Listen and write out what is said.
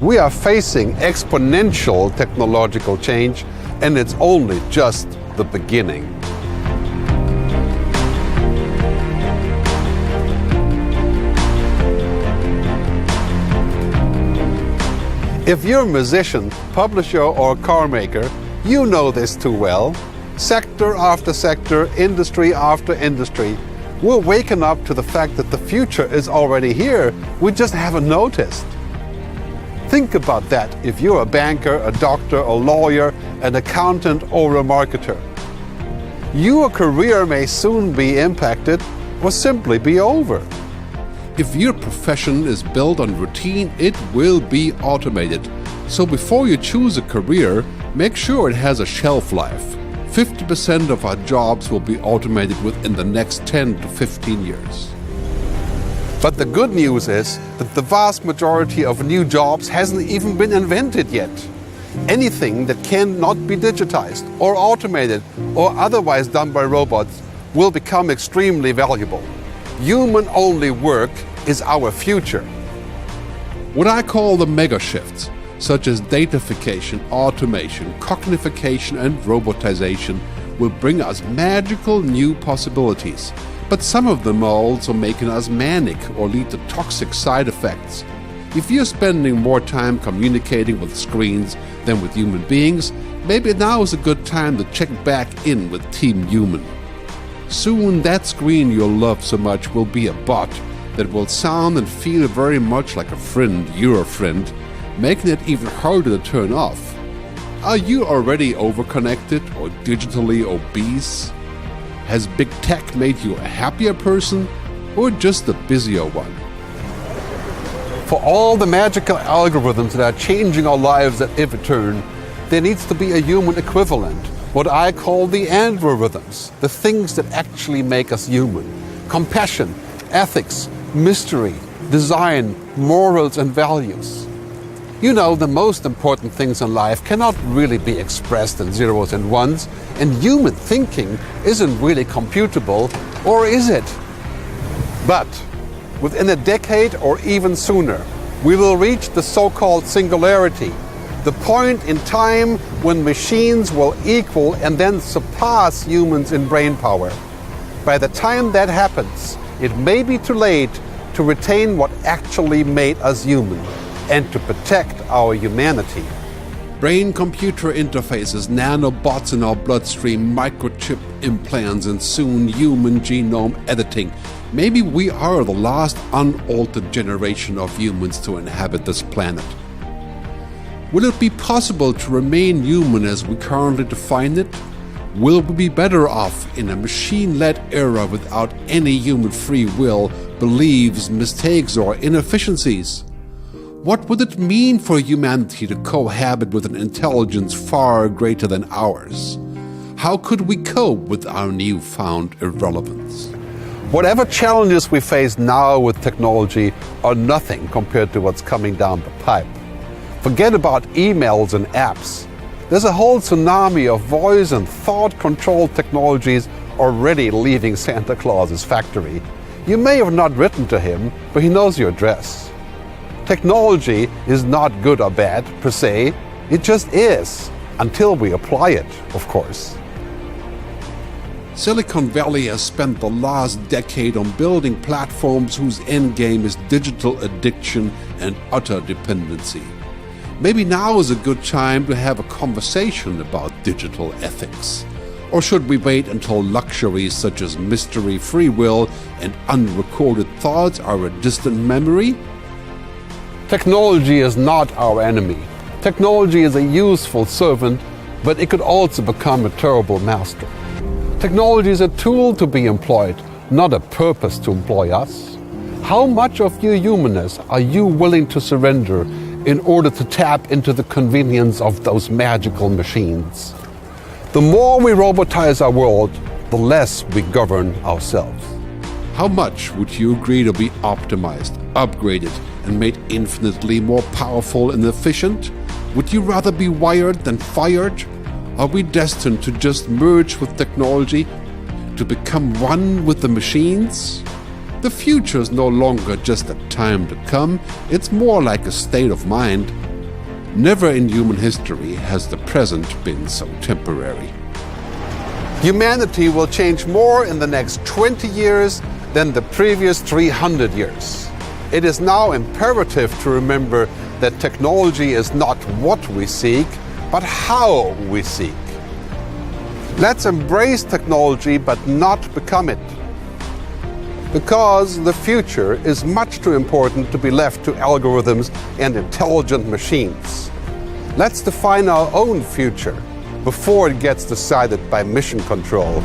We are facing exponential technological change, and it's only just the beginning. If you're a musician, publisher, or car maker, you know this too well. Sector after sector, industry after industry, we're waking up to the fact that the future is already here. We just haven't noticed. Think about that if you're a banker, a doctor, a lawyer, an accountant, or a marketer. Your career may soon be impacted or simply be over. If your profession is built on routine, it will be automated. So before you choose a career, make sure it has a shelf life. 50% of our jobs will be automated within the next 10 to 15 years. But the good news is that the vast majority of new jobs hasn't even been invented yet. Anything that cannot be digitized or automated or otherwise done by robots will become extremely valuable. Human-only work is our future. What I call the mega shifts, such as datafication, automation, cognification, and robotization, will bring us magical new possibilities. But some of them are also making us manic or lead to toxic side effects. If you're spending more time communicating with screens than with human beings, maybe now is a good time to check back in with Team Human. Soon that screen you'll love so much will be a bot that will sound and feel very much like a friend, your friend, making it even harder to turn off. Are you already overconnected or digitally obese? Has big tech made you a happier person or just a busier one? For all the magical algorithms that are changing our lives at every turn, there needs to be a human equivalent. What I call the androrhythms, the things that actually make us human. Compassion, ethics, mystery, design, morals, and values. You know, the most important things in life cannot really be expressed in zeros and ones, and human thinking isn't really computable, or is it? But within a decade or even sooner, we will reach the so-called singularity, the point in time when machines will equal and then surpass humans in brain power. By the time that happens, it may be too late to retain what actually made us human and to protect our humanity. Brain-computer interfaces, nanobots in our bloodstream, microchip implants, and soon human genome editing. Maybe we are the last unaltered generation of humans to inhabit this planet. Will it be possible to remain human as we currently define it? Will we be better off in a machine-led era without any human free will, beliefs, mistakes, or inefficiencies? What would it mean for humanity to cohabit with an intelligence far greater than ours? How could we cope with our newfound irrelevance? Whatever challenges we face now with technology are nothing compared to what's coming down the pipe. Forget about emails and apps. There's a whole tsunami of voice and thought-controlled technologies already leaving Santa Claus's factory. You may have not written to him, but he knows your address. Technology is not good or bad, per se. It just is, until we apply it, of course. Silicon Valley has spent the last decade on building platforms whose endgame is digital addiction and utter dependency. Maybe now is a good time to have a conversation about digital ethics. Or should we wait until luxuries such as mystery, free will, and unrecorded thoughts are a distant memory? Technology is not our enemy. Technology is a useful servant, but it could also become a terrible master. Technology is a tool to be employed, not a purpose to employ us. How much of your humanness are you willing to surrender in order to tap into the convenience of those magical machines? The more we robotize our world, the less we govern ourselves. How much would you agree to be optimized, upgraded, and made infinitely more powerful and efficient? Would you rather be wired than fired? Are we destined to just merge with technology, to become one with the machines? The future is no longer just a time to come, it's more like a state of mind. Never in human history has the present been so temporary. Humanity will change more in the next 20 years than the previous 300 years. It is now imperative to remember that technology is not what we seek, but how we seek. Let's embrace technology but not become it. Because the future is much too important to be left to algorithms and intelligent machines. Let's define our own future before it gets decided by mission control.